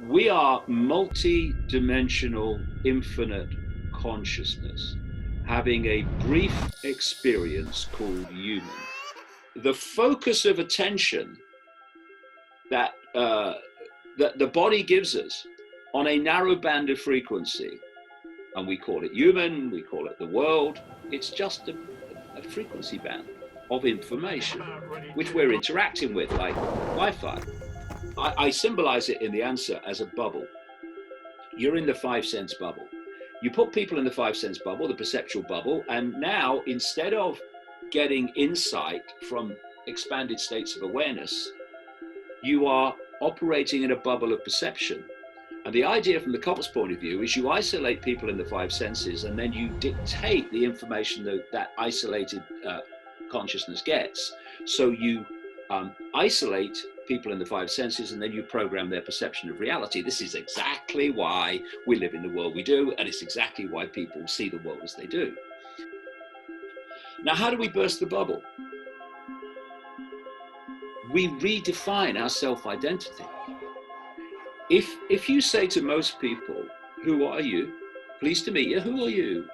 We are multi-dimensional, infinite consciousness, having a brief experience called human. The focus of attention that the body gives us on a narrow band of frequency, and we call it human, we call it the world, it's just a frequency band of information which we're interacting with, like Wi-Fi. I symbolize it in the answer as a bubble. You're in the 5 sense bubble. You put people in the 5 sense bubble, the perceptual bubble, and now instead of getting insight from expanded states of awareness, you are operating in a bubble of perception. And the idea from the couple's point of view is you isolate people in the 5 senses, and then you dictate the information that isolated consciousness gets. So you isolate people in the 5 senses, and then you program their perception of reality. This is exactly why we live in the world we do, and it's exactly why people see the world as they do. Now, how do we burst the bubble? We redefine our self-identity. If you say to most people, "Who are you? Pleased to meet you, who are you?"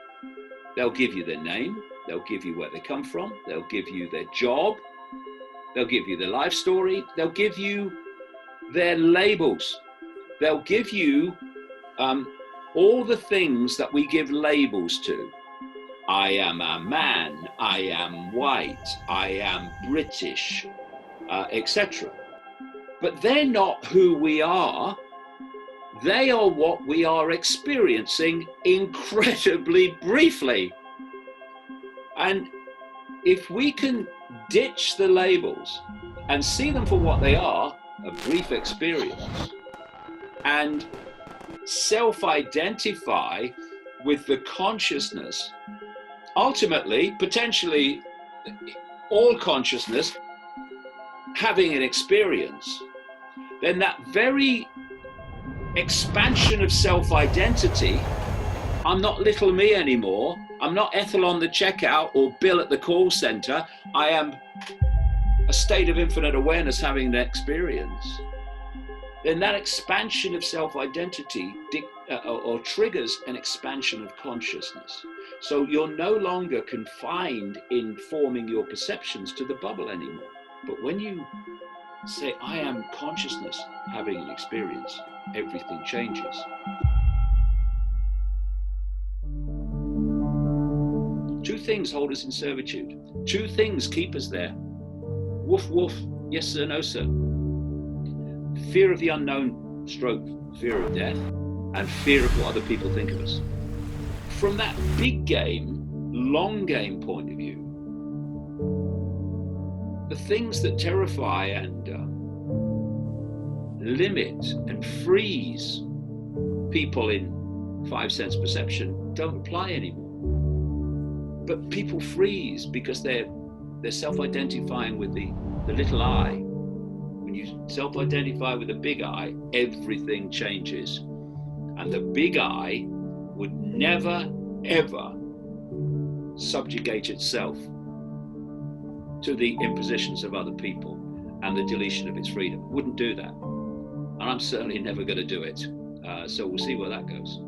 They'll give you their name, they'll give you where they come from, they'll give you their job, they'll give you their life story, they'll give you their labels, they'll give you all the things that we give labels to. I am a man, I am white, I am British, etc. But they're not who we are. They are what we are experiencing incredibly briefly. And if we can ditch the labels and see them for what they are, a brief experience, and self-identify with the consciousness, ultimately, potentially all consciousness having an experience, then that very expansion of self-identity, I'm not little me anymore, I'm not Ethel on the checkout or Bill at the call center, I am a state of infinite awareness having an experience. Then that expansion of self-identity or triggers an expansion of consciousness. So you're no longer confined in forming your perceptions to the bubble anymore. But when you say, I am consciousness having an experience, everything changes. Two things hold us in servitude. Two things keep us there. Woof, woof, yes sir, no sir. Fear of the unknown, stroke, fear of death, and fear of what other people think of us. From that big game, long game point of view, the things that terrify and limit and freeze people in 5 sense perception don't apply anymore. But people freeze because they're self-identifying with the little I. When you self-identify with the big I, everything changes. And the big I would never, ever subjugate itself to the impositions of other people and the deletion of its freedom. Wouldn't do that. And I'm certainly never going to do it. So we'll see where that goes.